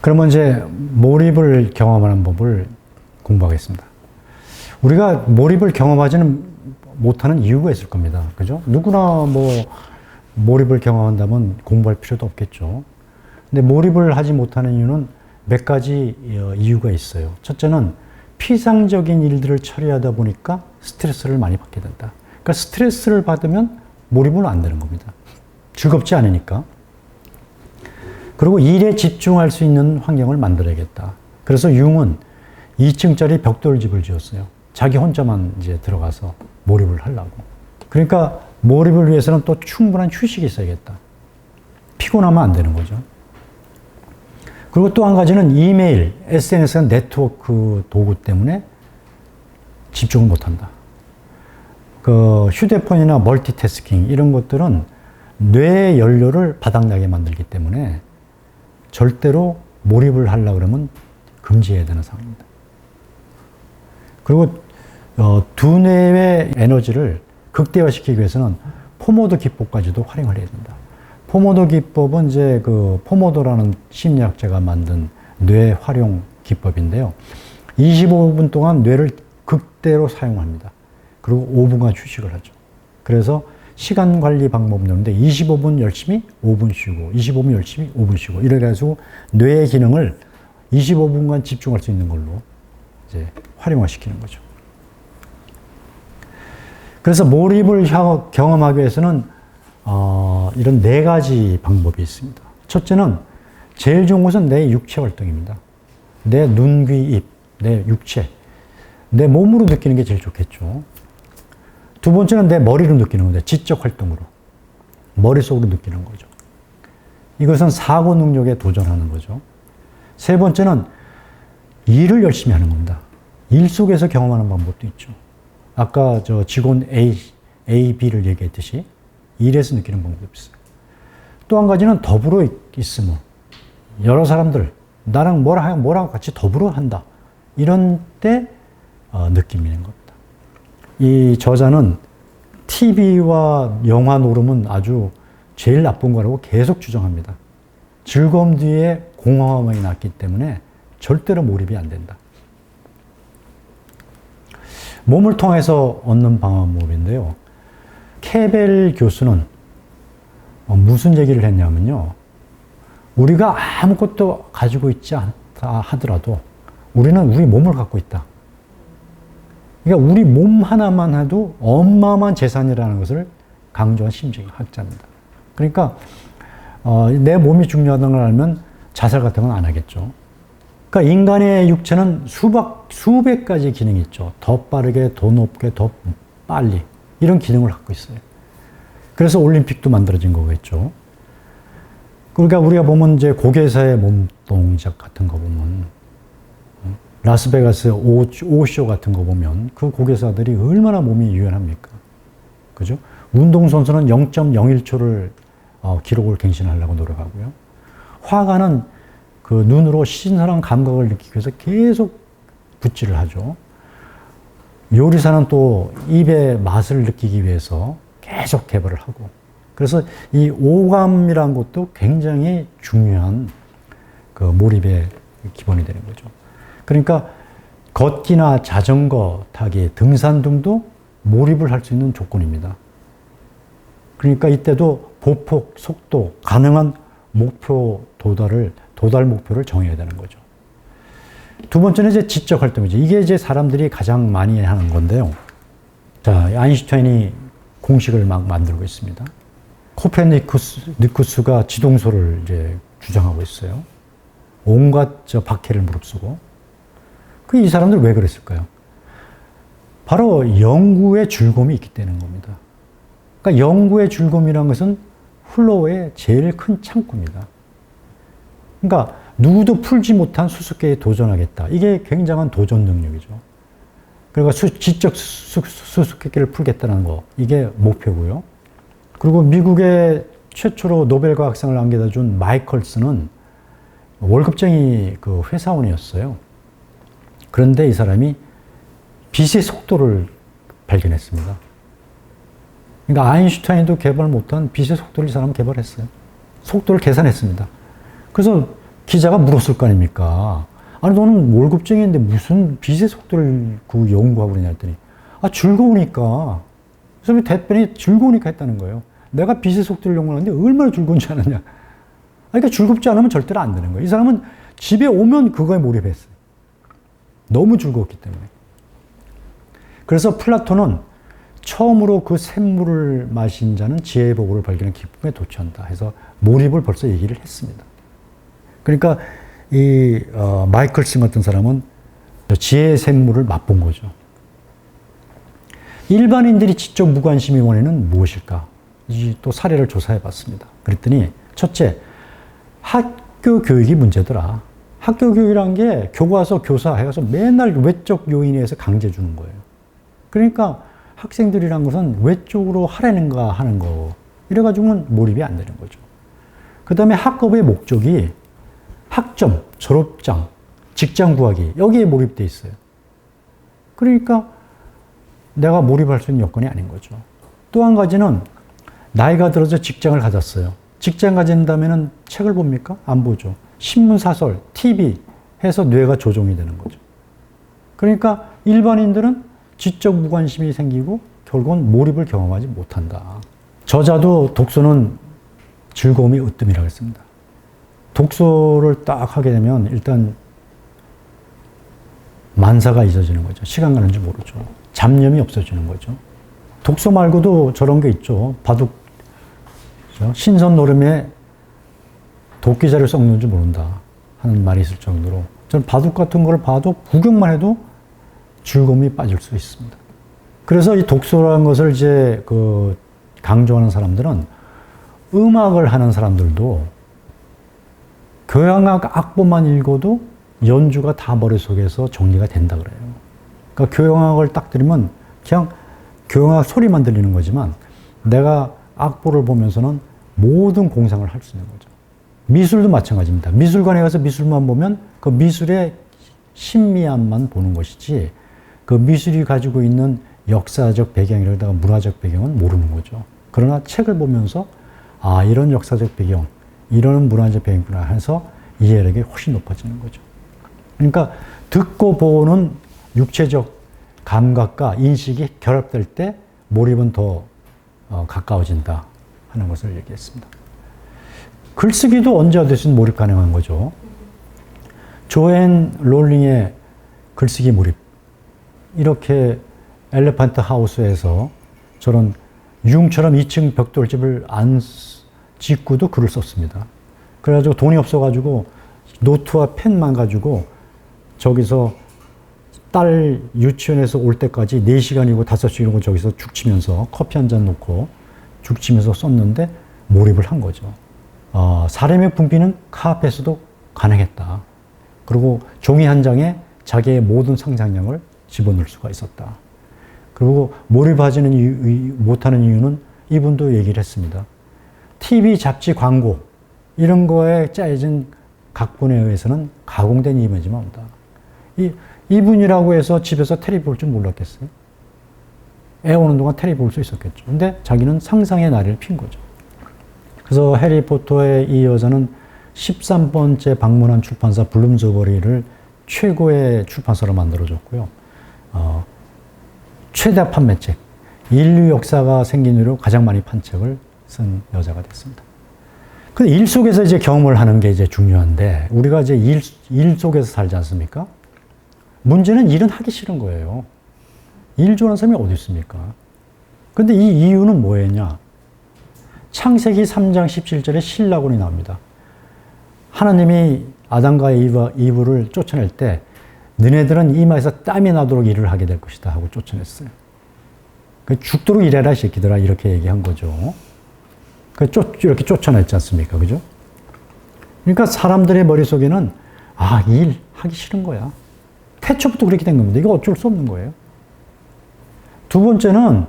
그러면 이제 몰입을 경험하는 법을 공부하겠습니다. 우리가 몰입을 경험하지는 못하는 이유가 있을 겁니다. 그죠? 누구나 뭐 몰입을 경험한다면 공부할 필요도 없겠죠. 근데 몰입을 하지 못하는 이유는 몇 가지 이유가 있어요. 첫째는 피상적인 일들을 처리하다 보니까 스트레스를 많이 받게 된다. 그러니까 스트레스를 받으면 몰입은 안 되는 겁니다. 즐겁지 않으니까. 그리고 일에 집중할 수 있는 환경을 만들어야겠다. 그래서 융은 2층짜리 벽돌집을 지었어요. 자기 혼자만 이제 들어가서 몰입을 하려고. 그러니까 몰입을 위해서는 또 충분한 휴식이 있어야겠다. 피곤하면 안 되는 거죠. 그리고 또 한 가지는 이메일, SNS가 네트워크 도구 때문에 집중을 못 한다. 그 휴대폰이나 멀티태스킹 이런 것들은 뇌의 연료를 바닥나게 만들기 때문에 절대로 몰입을 하려고 그러면 금지해야 되는 상황입니다. 그리고 두뇌의 에너지를 극대화시키기 위해서는 포모도 기법까지도 활용을 해야 된다. 포모도 기법은 이제 그 포모도라는 심리학자가 만든 뇌 활용 기법인데요. 25분 동안 뇌를 극대로 사용합니다. 그리고 5분간 휴식을 하죠. 그래서 시간 관리 방법은 있는데 25분 열심히 5분 쉬고 25분 열심히 5분 쉬고 이래가지고 뇌의 기능을 25분간 집중할 수 있는 걸로 이제 활용화시키는 거죠. 그래서 몰입을 경험하기 위해서는 이런 4가지 방법이 있습니다. 첫째는 제일 좋은 것은 내 육체 활동입니다. 내 눈, 귀, 입, 내 육체, 내 몸으로 느끼는 게 제일 좋겠죠. 두 번째는 내 머리로 느끼는 건데 지적 활동으로 머릿속으로 느끼는 거죠. 이것은 사고 능력에 도전하는 거죠. 세 번째는 일을 열심히 하는 겁니다. 일 속에서 경험하는 방법도 있죠. 아까 저 직원 A, B를 얘기했듯이 일에서 느끼는 방법이 있어요. 또 한 가지는 더불어 있으면 여러 사람들 나랑 뭐랑 같이 더불어 한다. 이런 때 느끼는 겁니다. 이 저자는 TV와 영화 노름은 아주 제일 나쁜 거라고 계속 주장합니다. 즐거움 뒤에 공허함이 났기 때문에 절대로 몰입이 안 된다. 몸을 통해서 얻는 방법인데요. 케벨 교수는 무슨 얘기를 했냐면요. 우리가 아무것도 가지고 있지 않다 하더라도 우리는 우리 몸을 갖고 있다. 그러니까 우리 몸 하나만 해도 어마어마한 재산이라는 것을 강조한 심리학자입니다. 그러니까 내 몸이 중요하다는 걸 알면 자살 같은 건 안 하겠죠. 그러니까 인간의 육체는 수백 가지 기능이 있죠. 더 빠르게, 더 높게, 더 빨리 이런 기능을 갖고 있어요. 그래서 올림픽도 만들어진 거겠죠. 그러니까 우리가 보면 이제 고개사의 몸 동작 같은 거 보면 라스베가스 오쇼 같은 거 보면 그 고개사들이 얼마나 몸이 유연합니까? 그죠? 운동선수는 0.01초를 기록을 갱신하려고 노력하고요. 화가는 그 눈으로 신선한 감각을 느끼기 위해서 계속 붓질을 하죠. 요리사는 또 입의 맛을 느끼기 위해서 계속 개발을 하고. 그래서 이 오감이라는 것도 굉장히 중요한 그 몰입의 기본이 되는 거죠. 그러니까 걷기나 자전거 타기, 등산 등도 몰입을 할 수 있는 조건입니다. 그러니까 이때도 보폭, 속도, 가능한 목표 도달 목표를 정해야 되는 거죠. 두 번째는 이제 지적 활동이죠. 이게 이제 사람들이 가장 많이 하는 건데요. 자, 아인슈타인이 공식을 막 만들고 있습니다. 코페르니쿠스가 지동소를 이제 주장하고 있어요. 온갖 박해를 무릅쓰고. 이 사람들 왜 그랬을까요? 바로 연구의 즐거움이 있기 때문인 겁니다. 그러니까 연구의 즐거움이라는 것은 플로우의 제일 큰 창구입니다. 그러니까 누구도 풀지 못한 수수께끼에 도전하겠다. 이게 굉장한 도전 능력이죠. 그러니까 지적 수수께끼를 풀겠다는 거, 이게 목표고요. 그리고 미국의 최초로 노벨 과학상을 안겨다 준 마이컬스는 월급쟁이 그 회사원이었어요. 그런데 이 사람이 빛의 속도를 발견했습니다. 그러니까 아인슈타인도 개발 못한 빛의 속도를 이 사람은 개발했어요. 속도를 계산했습니다. 그래서 기자가 물었을 거 아닙니까? 아니, 너는 월급쟁이인데 무슨 빚의 속도를 그 연구하고 그러냐 했더니, 아, 즐거우니까. 그래서 답변이 즐거우니까 했다는 거예요. 내가 빚의 속도를 연구하는데 얼마나 즐거운지 아느냐. 그러니까 즐겁지 않으면 절대로 안 되는 거예요. 이 사람은 집에 오면 그거에 몰입했어요. 너무 즐거웠기 때문에. 그래서 플라톤은 처음으로 그 샘물을 마신 자는 지혜의 보고를 발견한 기쁨에 도취한다 해서 몰입을 벌써 얘기를 했습니다. 그러니까 이 마이클슨 같은 사람은 지혜의 샘물을 맛본 거죠. 일반인들이 지적 무관심의 원인은 무엇일까? 또 사례를 조사해 봤습니다. 그랬더니 첫째, 학교 교육이 문제더라. 학교 교육이란 게 교과서, 교사 해서 맨날 외적 요인에 의해서 강제 주는 거예요. 그러니까 학생들이란 것은 외적으로 하라는가 하는 거. 이래가지고는 몰입이 안 되는 거죠. 그 다음에 학업의 목적이 학점, 졸업장, 직장 구하기, 여기에 몰입돼 있어요. 그러니까 내가 몰입할 수 있는 여건이 아닌 거죠. 또 한 가지는 나이가 들어서 직장을 가졌어요. 직장 가진다면은 책을 봅니까? 안 보죠. 신문, 사설, TV 해서 뇌가 조종이 되는 거죠. 그러니까 일반인들은 지적 무관심이 생기고 결국은 몰입을 경험하지 못한다. 저자도 독서는 즐거움이 으뜸이라고 했습니다. 독서를 딱 하게 되면 일단 만사가 잊어지는 거죠. 시간 가는 줄 모르죠. 잡념이 없어지는 거죠. 독서 말고도 저런 게 있죠. 바둑, 신선 노름에 도끼자를 썩는 줄 모른다 하는 말이 있을 정도로 저는 바둑 같은 걸 봐도 구경만 해도 즐거움이 빠질 수 있습니다. 그래서 이 독서라는 것을 이제 강조하는 사람들은 음악을 하는 사람들도 교향악 악보만 읽어도 연주가 다 머릿속에서 정리가 된다 그래요. 그러니까 교향악을 딱 들으면 그냥 교향악 소리만 들리는 거지만 내가 악보를 보면서는 모든 공상을 할 수 있는 거죠. 미술도 마찬가지입니다. 미술관에 가서 미술만 보면 그 미술의 신미함만 보는 것이지 그 미술이 가지고 있는 역사적 배경이라든가 문화적 배경은 모르는 거죠. 그러나 책을 보면서 아, 이런 역사적 배경, 이런 문화적 배경이구나 해서 이해력이 훨씬 높아지는 거죠. 그러니까 듣고 보는 육체적 감각과 인식이 결합될 때 몰입은 더 가까워진다 하는 것을 얘기했습니다. 글쓰기도 언제 어디서든 몰입 가능한 거죠. 조앤 롤링의 글쓰기 몰입. 이렇게 엘레판트 하우스에서 저런 융처럼 2층 벽돌집을 안 짓고도 글을 썼습니다. 그래가지고 돈이 없어가지고 노트와 펜만 가지고 저기서 딸 유치원에서 올 때까지 4시간이고 5시간이고 저기서 죽치면서 커피 한 잔 놓고 죽치면서 썼는데 몰입을 한 거죠. 사람의 분비는 카페에서도 가능했다. 그리고 종이 한 장에 자기의 모든 상상력을 집어넣을 수가 있었다. 그리고 몰입하지는 못하는 이유는 이분도 얘기를 했습니다. TV, 잡지, 광고 이런 거에 짜여진 각본에 의해서는 가공된 이미지만 온다. 이분이라고 해서 집에서 텔레비 볼 줄 몰랐겠어요? 애 오는 동안 텔레비 볼 수 있었겠죠. 근데 자기는 상상의 나래를 핀 거죠. 그래서 해리포터의 이 여자는 13번째 방문한 출판사 블룸스버리를 최고의 출판사로 만들어줬고요. 최대 판매책, 인류 역사가 생긴 이후로 가장 많이 판 책을 쓴 여자가 됐습니다. 근데 일 속에서 이제 경험을 하는 게 이제 중요한데, 우리가 이제 일 속에서 살지 않습니까? 문제는 일은 하기 싫은 거예요. 일 좋아하는 사람이 어디 있습니까? 근데 이 이유는 뭐였냐? 창세기 3장 17절에 신라곤이 나옵니다. 하나님이 아담과 이브를 쫓아낼 때 너네들은 이마에서 땀이 나도록 일을 하게 될 것이다 하고 쫓아냈어요. 죽도록 일해라 이 새끼들아 이렇게 얘기한 거죠. 이렇게 쫓아냈지 않습니까? 그죠? 그러니까 사람들의 머릿속에는 일 하기 싫은 거야. 태초부터 그렇게 된 겁니다. 이거 어쩔 수 없는 거예요. 두 번째는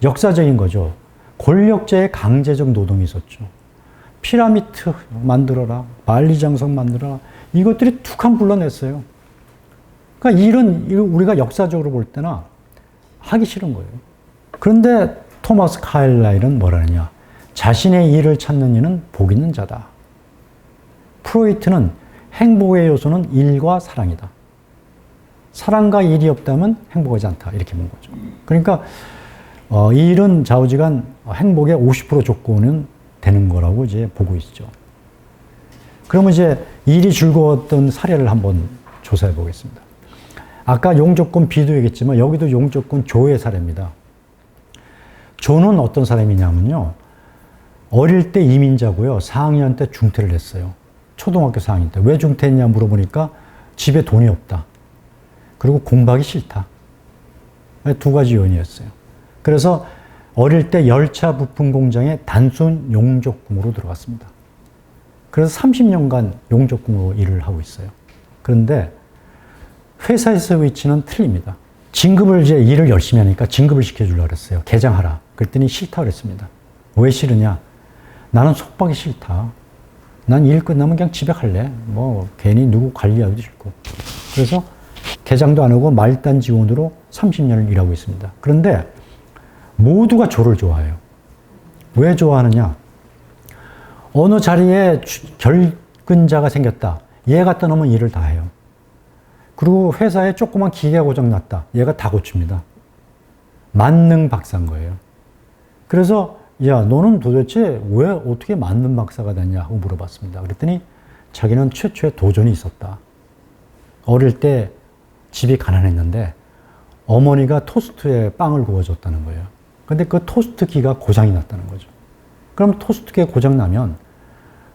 역사적인 거죠. 권력자의 강제적 노동이 있었죠. 피라미드 만들어라, 만리장성 만들어라, 이것들이 툭한 불러냈어요. 그러니까 일은 우리가 역사적으로 볼 때나 하기 싫은 거예요. 그런데 토마스 카일라일은 뭐라느냐? 자신의 일을 찾는 이는 복 있는 자다. 프로이트는 행복의 요소는 일과 사랑이다. 사랑과 일이 없다면 행복하지 않다. 이렇게 보는 거죠. 그러니까 일은 좌우지간 행복의 50% 조건은 되는 거라고 이제 보고 있죠. 그러면 이제 일이 즐거웠던 사례를 한번 조사해 보겠습니다. 아까 용조건 B도 얘기했지만 여기도 용조건 조의 사례입니다. 조는 어떤 사람이냐면요. 어릴 때 이민자고요. 4학년 때 중퇴를 했어요. 초등학교 4학년 때. 왜 중퇴했냐 물어보니까 집에 돈이 없다. 그리고 공부하기 싫다. 두 가지 요인이었어요. 그래서 어릴 때 열차 부품 공장에 단순 용접공으로 들어갔습니다. 그래서 30년간 용접공으로 일을 하고 있어요. 그런데 회사에서의 위치는 틀립니다. 진급을 이제 일을 열심히 하니까 진급을 시켜주려고 그랬어요. 개장하라. 그랬더니 싫다고 그랬습니다. 왜 싫으냐? 나는 속박이 싫다. 난 일 끝나면 그냥 집에 갈래. 뭐 괜히 누구 관리하기도 싫고. 그래서 개장도 안 하고 말단 지원으로 30년을 일하고 있습니다. 그런데 모두가 조를 좋아해요. 왜 좋아하느냐? 어느 자리에 결근자가 생겼다. 얘 갖다 놓으면 일을 다 해요. 그리고 회사에 조그만 기계가 고장 났다. 얘가 다 고칩니다. 만능 박사인 거예요. 그래서 야, 너는 도대체 왜 어떻게 만능 박사가 됐냐고 물어봤습니다. 그랬더니 자기는 최초의 도전이 있었다. 어릴 때 집이 가난했는데 어머니가 토스트에 빵을 구워줬다는 거예요. 근데 그 토스트기가 고장이 났다는 거죠. 그럼 토스트기가 고장 나면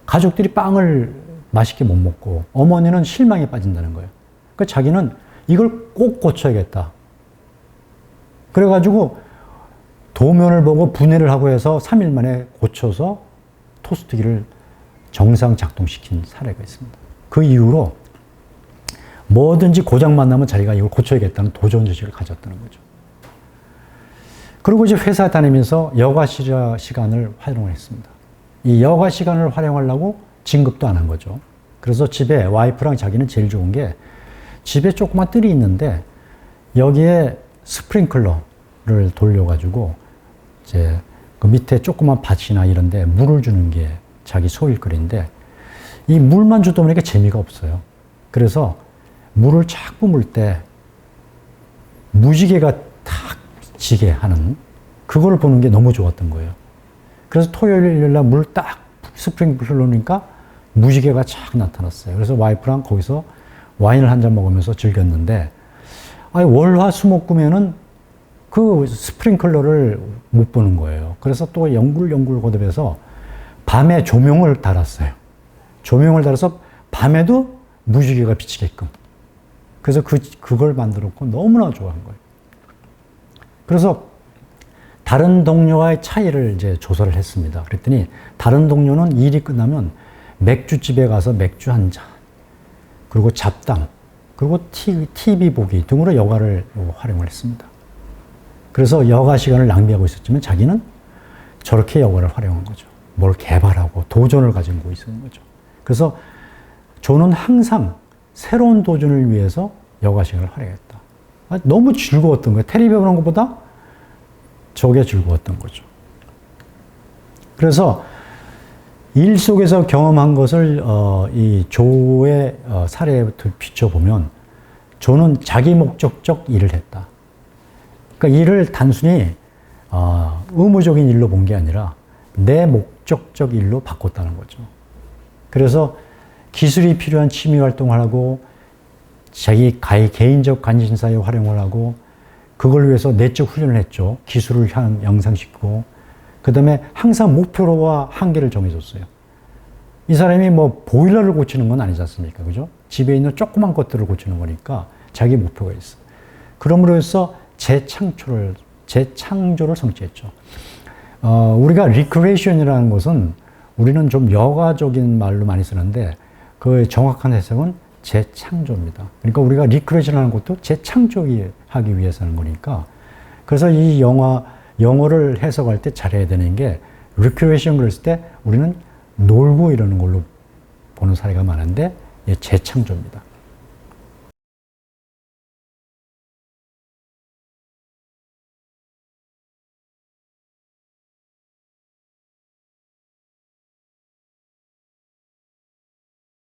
가족들이 빵을 맛있게 못 먹고 어머니는 실망에 빠진다는 거예요. 그러니까 자기는 이걸 꼭 고쳐야겠다. 그래가지고 도면을 보고 분해를 하고 해서 3일 만에 고쳐서 토스트기를 정상 작동시킨 사례가 있습니다. 그 이후로 뭐든지 고장만 나면 자기가 이걸 고쳐야겠다는 도전의식을 가졌다는 거죠. 그리고 이제 회사 다니면서 여가 시간을 활용을 했습니다. 이 여가 시간을 활용하려고 진급도 안 한 거죠. 그래서 집에 와이프랑 자기는 제일 좋은 게 집에 조그만 뜰이 있는데 여기에 스프링클러를 돌려가지고 이제 그 밑에 조그만 밭이나 이런 데 물을 주는 게 자기 소일거리인데 이 물만 주다 보니까 재미가 없어요. 그래서 물을 착 뿜을 때 무지개가 탁 지게 하는 그걸 보는 게 너무 좋았던 거예요. 그래서 토요일, 일요일 날 물 딱 스프링클러 놓으니까 무지개가 착 나타났어요. 그래서 와이프랑 거기서 와인을 한 잔 먹으면서 즐겼는데 아니 월화수목금에는 그 스프링클러를 못 보는 거예요. 그래서 또 연굴연굴 거듭해서 밤에 조명을 달았어요. 조명을 달아서 밤에도 무지개가 비치게끔. 그래서 그걸 만들었고 너무나 좋아한 거예요. 그래서 다른 동료와의 차이를 이제 조사를 했습니다. 그랬더니 다른 동료는 일이 끝나면 맥주집에 가서 맥주 한 잔, 그리고 잡담, 그리고 TV 보기 등으로 여가를 활용을 했습니다. 그래서 여가 시간을 낭비하고 있었지만 자기는 저렇게 여가를 활용한 거죠. 뭘 개발하고 도전을 가지고 있는 거죠. 그래서 저는 항상 새로운 도전을 위해서 여가 시간을 활용했다. 너무 즐거웠던 거예요. 텔레비전 보는 것보다 저게 즐거웠던 거죠. 그래서 일 속에서 경험한 것을 이 조의 사례부터 비춰보면 조는 자기 목적적 일을 했다. 그러니까 일을 단순히 의무적인 일로 본 게 아니라 내 목적적 일로 바꿨다는 거죠. 그래서 기술이 필요한 취미 활동을 하고 자기 개인적 관심사에 활용을 하고 그걸 위해서 내적 훈련을 했죠. 기술을 양상시키고 그 다음에 항상 목표와 한계를 정해줬어요. 이 사람이 뭐 보일러를 고치는 건 아니지 않습니까? 그죠? 집에 있는 조그만 것들을 고치는 거니까 자기 목표가 있어. 그럼으로 해서 재창조를 성취했죠. 우리가 리크레이션이라는 것은 우리는 좀 여가적인 말로 많이 쓰는데 그 정확한 해석은 재창조입니다. 그러니까 우리가 리크레이션하는 것도 재창조하기 위해서 하는 거니까 그래서 이 영어를 해석할 때 잘해야 되는 게 리크레이션 그랬을 때 우리는 놀고 이러는 걸로 보는 사례가 많은데 재창조입니다.